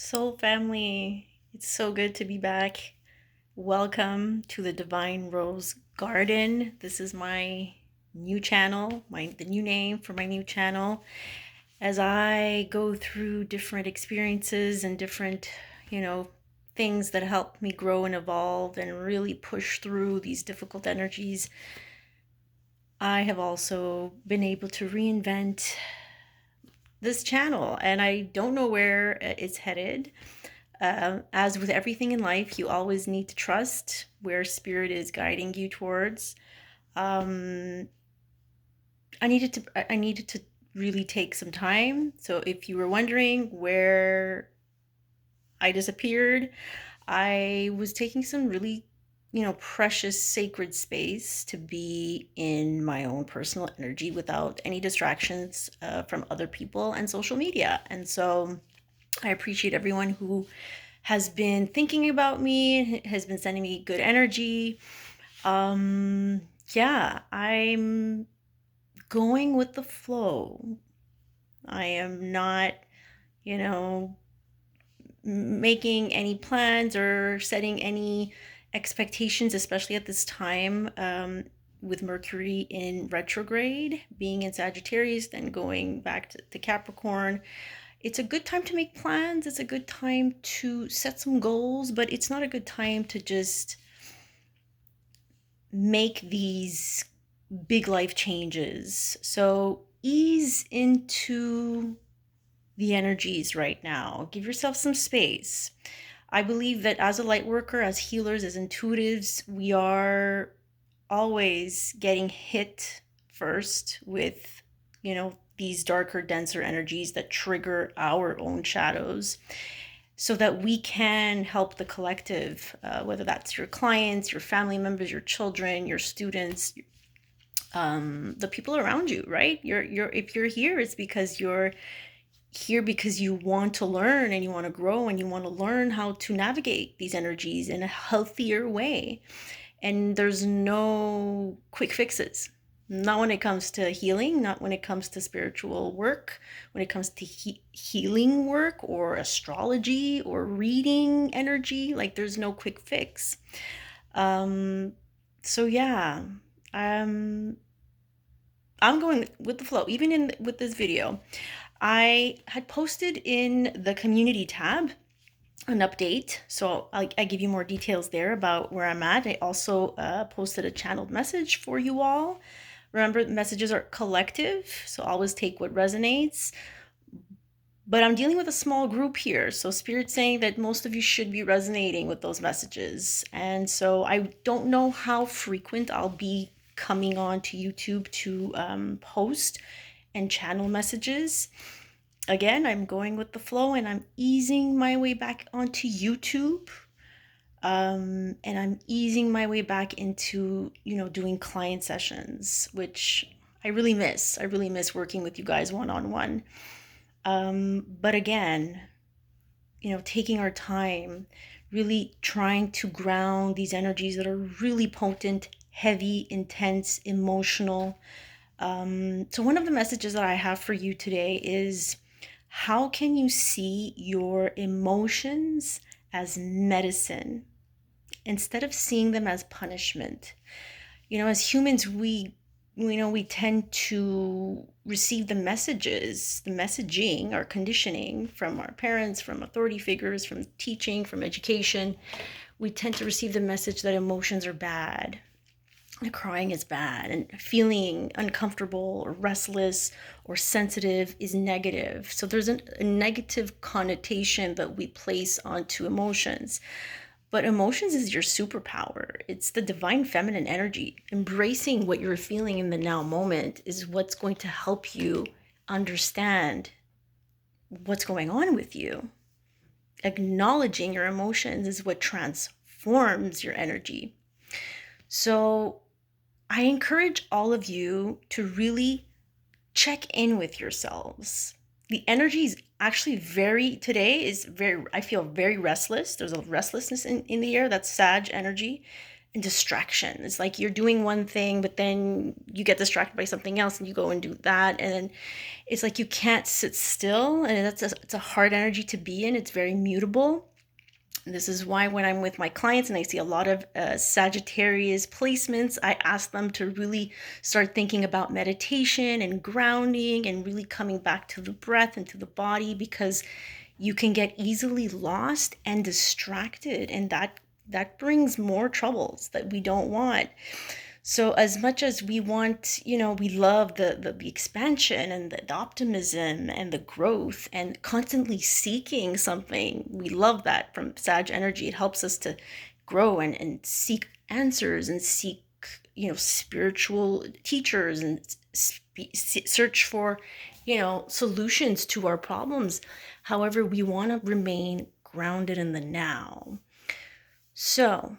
Soul family, it's so good to be back. Welcome to the Divine Rose Garden. This is my new channel, the new name for my new channel. As I go through different experiences and different, things that help me grow and evolve and really push through these difficult energies, I have also been able to reinvent this channel, and I don't know where it's headed. As with everything in life, you always need to trust where spirit is guiding you towards. Um, I needed to really take some time. So if you were wondering where I disappeared, I was taking some really, precious sacred space to be in my own personal energy without any distractions from other people and social media. And so I appreciate everyone who has been thinking about me, has been sending me good energy. Um, yeah, I'm going with the flow. I am not, you know, making any plans or setting any expectations, especially at this time, with Mercury in retrograde, being in Sagittarius, then going back to Capricorn. It's a good time to make plans. It's a good time to set some goals, but it's not a good time to just make these big life changes. So ease into the energies right now. Give yourself some space. I believe that as a light worker, as healers, as intuitives, we are always getting hit first with, these darker, denser energies that trigger our own shadows so that we can help the collective, whether that's your clients, your family members, your children, your students, the people around you, right? If you're here, it's because you're here because you want to learn and you want to grow and you want to learn how to navigate these energies in a healthier way. And there's no quick fixes. Not when it comes to healing, not when it comes to spiritual work, when it comes to healing work or astrology or reading energy. Like, there's no quick fix. Um, so yeah, um, I'm going with the flow. Even with this video, I had posted in the community tab an update. So I give you more details there about where I'm at. I also posted a channeled message for you all. Remember, messages are collective, so always take what resonates. But I'm dealing with a small group here. So Spirit's saying that most of you should be resonating with those messages. And so I don't know how frequent I'll be coming on to YouTube to post and channel messages. Again, I'm going with the flow and I'm easing my way back onto YouTube. And I'm easing my way back into, doing client sessions, which I really miss. I really miss working with you guys one-on-one. But again, taking our time, really trying to ground these energies that are really potent, heavy, intense, emotional. So one of the messages that I have for you today is, how can you see your emotions as medicine instead of seeing them as punishment? As humans, we tend to receive the messaging, our conditioning from our parents, from authority figures, from teaching, from education. We tend to receive the message that emotions are bad, and crying is bad, and feeling uncomfortable or restless or sensitive is negative. So there's a negative connotation that we place onto emotions. But emotions is your superpower. It's the divine feminine energy. Embracing what you're feeling in the now moment is what's going to help you understand what's going on with you. Acknowledging your emotions is what transforms your energy. So I encourage all of you to really check in with yourselves. The energy is actually I feel very restless. There's a restlessness in the air. That's Sag energy. and distraction. It's like you're doing one thing, but then you get distracted by something else and you go and do that. And then it's like you can't sit still. And it's a hard energy to be in. It's very mutable. And this is why when I'm with my clients and I see a lot of Sagittarius placements, I ask them to really start thinking about meditation and grounding and really coming back to the breath and to the body, because you can get easily lost and distracted, and that brings more troubles that we don't want. So as much as we want, we love the expansion and the optimism and the growth and constantly seeking something. We love that from Sag energy. It helps us to grow and seek answers and seek, spiritual teachers and search for, solutions to our problems. However, we want to remain grounded in the now. So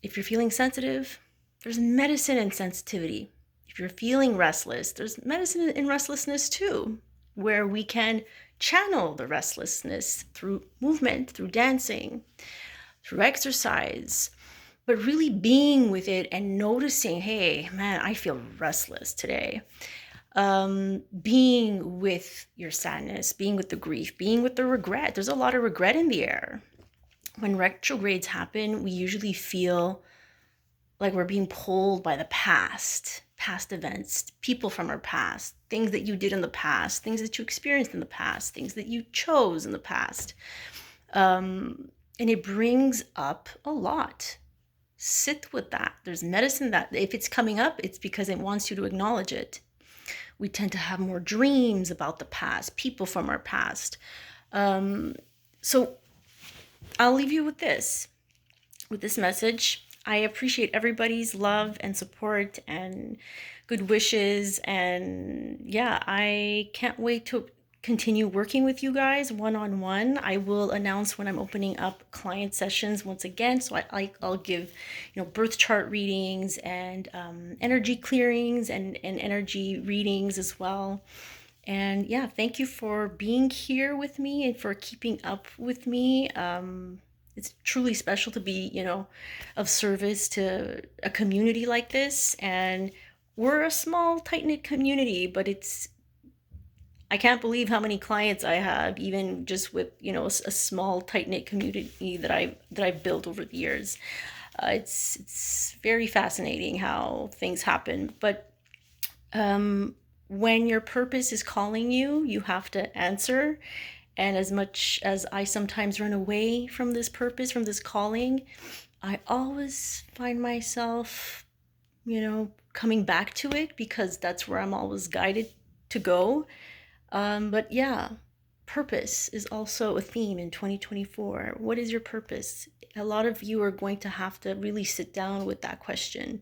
if you're feeling sensitive, there's medicine in sensitivity. If you're feeling restless, there's medicine in restlessness too, where we can channel the restlessness through movement, through dancing, through exercise, but really being with it and noticing, hey, man, I feel restless today. Being with your sadness, being with the grief, being with the regret. There's a lot of regret in the air. When retrogrades happen, we usually feel like we're being pulled by the past events, people from our past, things that you did in the past, things that you experienced in the past, things that you chose in the past. And it brings up a lot. Sit with that. There's medicine that if it's coming up, it's because it wants you to acknowledge it. We tend to have more dreams about the past, people from our past. So I'll leave you with this message. I appreciate everybody's love and support and good wishes. And yeah, I can't wait to continue working with you guys one-on-one. I will announce when I'm opening up client sessions once again. So I'll give, birth chart readings and energy clearings and energy readings as well. And yeah, thank you for being here with me and for keeping up with me. It's truly special to be, of service to a community like this. And we're a small, tight-knit community, but I can't believe how many clients I have, even just with, a small, tight-knit community that I've built over the years. It's very fascinating how things happen. But when your purpose is calling you, you have to answer. And as much as I sometimes run away from this purpose, from this calling, I always find myself, coming back to it, because that's where I'm always guided to go. But yeah, purpose is also a theme in 2024. What is your purpose? A lot of you are going to have to really sit down with that question.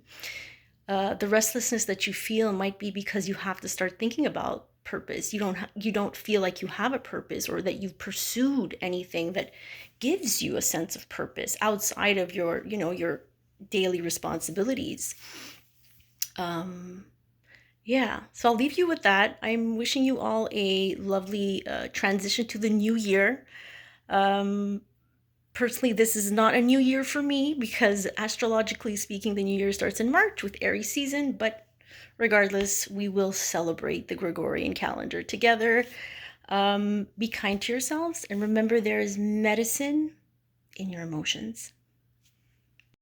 The restlessness that you feel might be because you have to start thinking about purpose. You don't feel like you have a purpose, or that you've pursued anything that gives you a sense of purpose outside of your daily responsibilities. Yeah, so I'll leave you with that. I'm wishing you all a lovely transition to the new year. Personally, this is not a new year for me, because astrologically speaking, the new year starts in March with Aries season, but regardless, we will celebrate the Gregorian calendar together. Be kind to yourselves, and remember, there is medicine in your emotions.